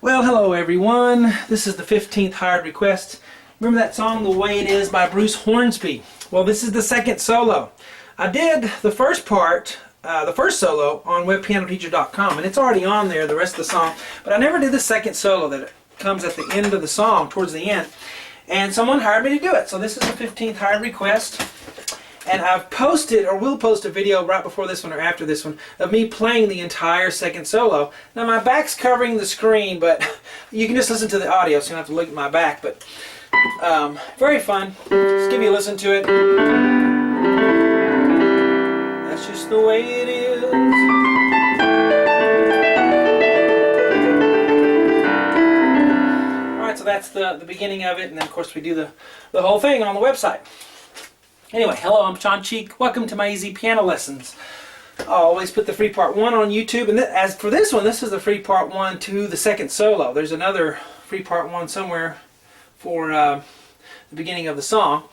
Well, hello everyone. This is the 15th hired request. Remember that song, The Way It Is by Bruce Hornsby? Well, this is the second solo. I did the first part, the first solo on webpianoteacher.com, and it's already on there, the rest of the song, but I never did the second solo that comes at the end of the song, towards the end, and someone hired me to do it. So this is the 15th hired request. And I've posted, or will post, a video right before this one or after this one of me playing the entire second solo. Now my back's covering the screen, but you can just listen to the audio, so you don't have to look at my back. But very fun. Just give you a listen to it. That's just the way it is. Alright, so that's the beginning of it, and then of course we do the whole thing on the website. Anyway, hello, I'm Sean Cheek. Welcome to my easy piano lessons. I always put the free part 1 on YouTube, and as for this one, this is the free part 1 to the second solo. There's another free part 1 somewhere for the beginning of the song.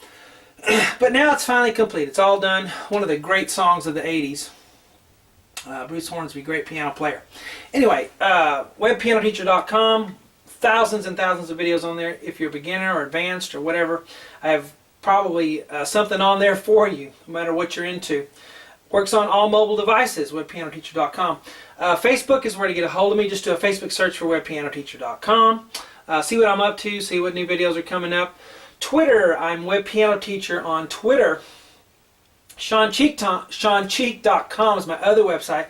But now it's finally complete. It's all done. One of the great songs of the 80s. Bruce Hornsby, great piano player. Anyway, webpianoteacher.com. Thousands and thousands of videos on there. If you're a beginner or advanced or whatever, I have probably something on there for you, no matter what you're into. Works on all mobile devices, webpianoteacher.com. Facebook is where to get a hold of me. Just do a Facebook search for webpianoteacher.com. See what I'm up to, see what new videos are coming up. Twitter, I'm webpianoteacher on Twitter. SeanCheek.com is my other website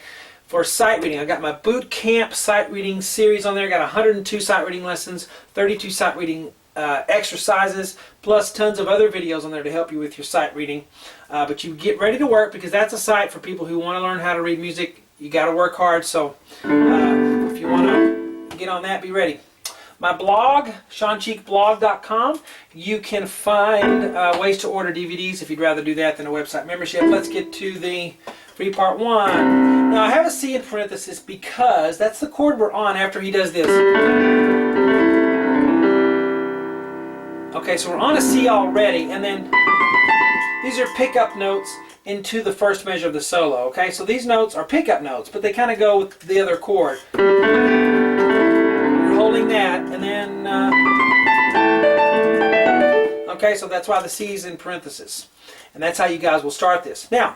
for sight reading. I got my boot camp sight reading series on there. I got 102 sight reading lessons, 32 sight reading exercises, plus tons of other videos on there to help you with your sight reading. But you get ready to work, because that's a site for people who want to learn how to read music. You got to work hard, so if you want to get on that, be ready. My blog, SeanCheekBlog.com, you can find ways to order DVDs if you'd rather do that than a website membership. Let's get to the free part 1. Now I have a C in parenthesis because that's the chord we're on after he does this. Okay, so we're on a C already, and then these are pickup notes into the first measure of the solo. Okay, so these notes are pickup notes, but they kind of go with the other chord. You're holding that, and then okay, so that's why the C is in parenthesis, and that's how you guys will start this. Now,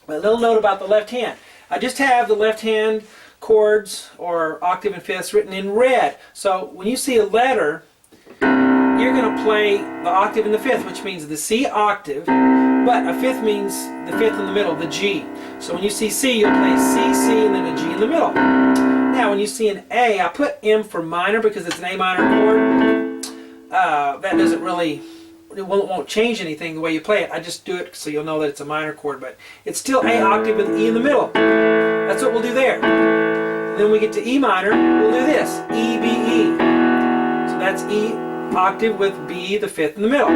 a little note about the left hand. I just have the left hand chords or octave and fifths written in red. So when you see a letter, you're going to play the octave in the fifth, which means the C octave, but a fifth means the fifth in the middle, the G. So when you see C, you'll play C, C, and then a G in the middle. Now when you see an A, I put M for minor because it's an A minor chord. That doesn't really, it won't change anything the way you play it. I just do it so you'll know that it's a minor chord, but it's still A octave with E in the middle. That's what we'll do there. Then we get to E minor, we'll do this, E, B, E. So that's E octave with B, the fifth in the middle.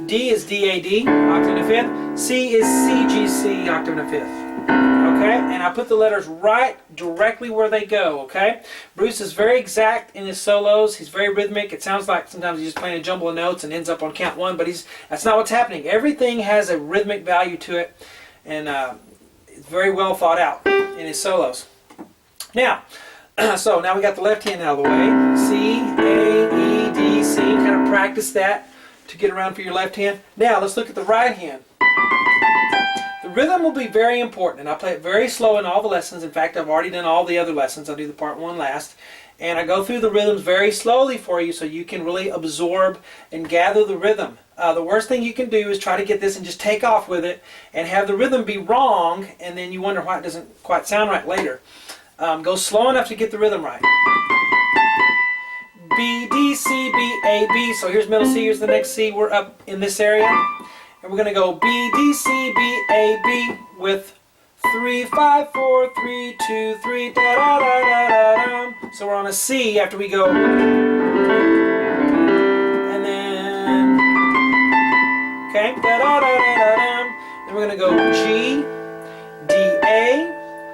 D is D-A-D, octave in the fifth. C is C-G-C, octave in the fifth. Okay, and I put the letters right directly where they go, okay? Bruce is very exact in his solos. He's very rhythmic. It sounds like sometimes he's just playing a jumble of notes and ends up on count 1, but that's not what's happening. Everything has a rhythmic value to it, and it's very well thought out in his solos. Now, so now we got the left hand out of the way. C, A, E, D, C. Kind of practice that to get around for your left hand. Now let's look at the right hand. The rhythm will be very important, and I play it very slow in all the lessons. In fact, I've already done all the other lessons. I'll do the part 1 last. And I go through the rhythms very slowly for you so you can really absorb and gather the rhythm. The worst thing you can do is try to get this and just take off with it and have the rhythm be wrong, and then you wonder why it doesn't quite sound right later. Go slow enough to get the rhythm right. B, D, C, B, A, B. So here's middle C, here's the next C. We're up in this area. And we're going to go B, D, C, B, A, B with 3, 5, 4, 3, 2, 3, da da da da da da. So we're on a C after we go. And then, okay, da da da da da da. Then we're going to go G, D, A.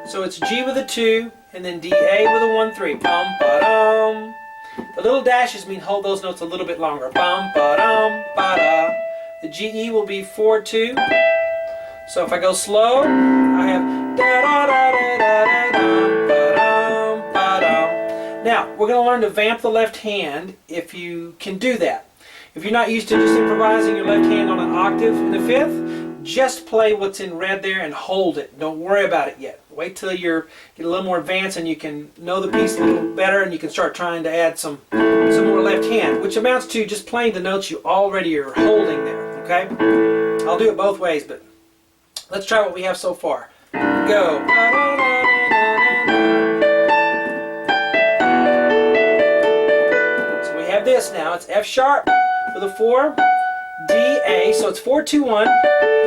So it's G with a 2, and then D, A with a 1, 3. Bum, ba-dum. The little dashes mean hold those notes a little bit longer. Bum, ba-dum, ba-da. The G, E will be 4, 2. So if I go slow, I have da da da da da da dum, ba-dum, ba-dum. Now, we're going to learn to vamp the left hand if you can do that. If you're not used to just improvising your left hand on an octave in the fifth, just play what's in red there and hold it. Don't worry about it yet. Wait till you get a little more advanced and you can know the piece a little better, and you can start trying to add some more left hand, which amounts to just playing the notes you already are holding there, okay? I'll do it both ways, but let's try what we have so far. Go. So we have this now. It's F sharp with a 4, D, A, so it's 4, 2, 1.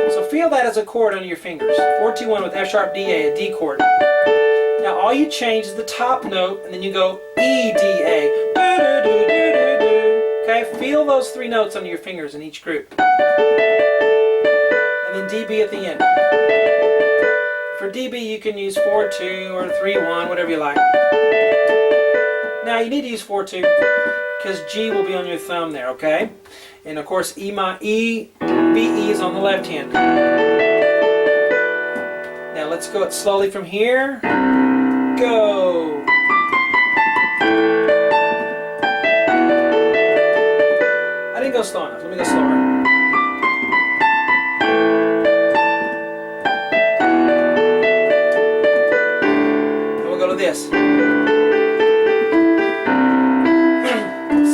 So feel that as a chord under your fingers. 4, 2, 1 with F sharp, D, A, a D chord. Now all you change is the top note, and then you go E, D, A. Do, do, do, do, do, do. Okay, feel those 3 notes under your fingers in each group. And then D, B at the end. For D, B you can use 4, 2 or 3, 1, whatever you like. Now you need to use 4, 2 because G will be on your thumb there, okay? And of course B, E is on the left hand. Now let's go it slowly from here. Go. I didn't go slow enough. Let me go slower. Then we'll go to this.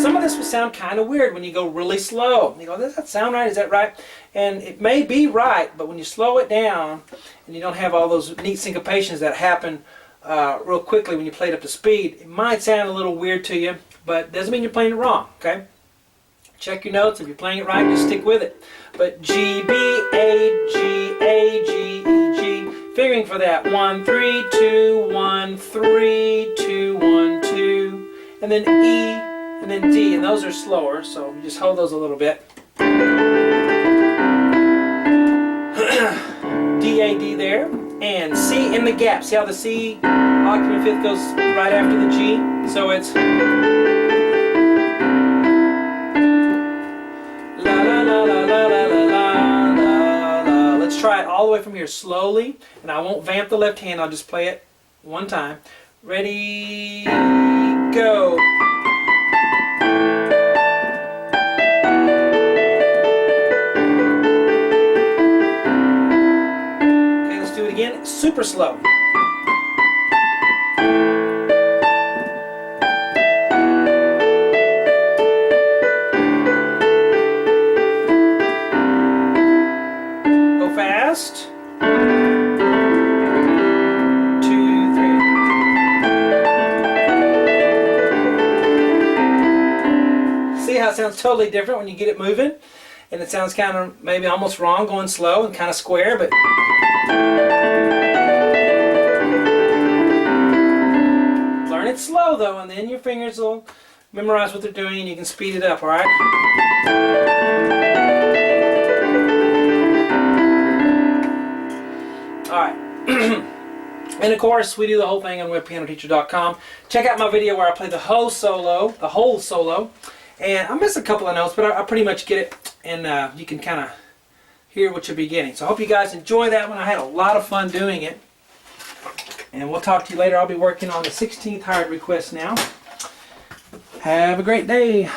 Some of this will sound kind of weird when you go really slow. You go, does that sound right? Is that right? And it may be right, but when you slow it down and you don't have all those neat syncopations that happen real quickly when you play it up to speed, it might sound a little weird to you, but it doesn't mean you're playing it wrong, okay? Check your notes. If you're playing it right, just stick with it. But G, B, A, G, A, G, E, G. Figuring for that. 1, 3, 2, 1, 3, 2, 1, 2. And then E. And then D, and those are slower, so you just hold those a little bit. D, A, D there, and C in the gap. See how the C octave and fifth goes right after the G? So it's la la la la la la la la la. Let's try it all the way from here slowly, and I won't vamp the left hand. I'll just play it one time. Ready, go. Again, super slow. Go fast. 2, 3. See how it sounds totally different when you get it moving? And it sounds kind of maybe almost wrong going slow and kind of square, but learn it slow though, and then your fingers will memorize what they're doing and you can speed it up, alright? Alright. And of course, we do the whole thing on webpianoteacher.com. Check out my video where I play the whole solo. And I miss a couple of notes, but I pretty much get it, and you can kind of hear what you'll be getting. So I hope you guys enjoy that one. I had a lot of fun doing it. And we'll talk to you later. I'll be working on the 16th hired request now. Have a great day.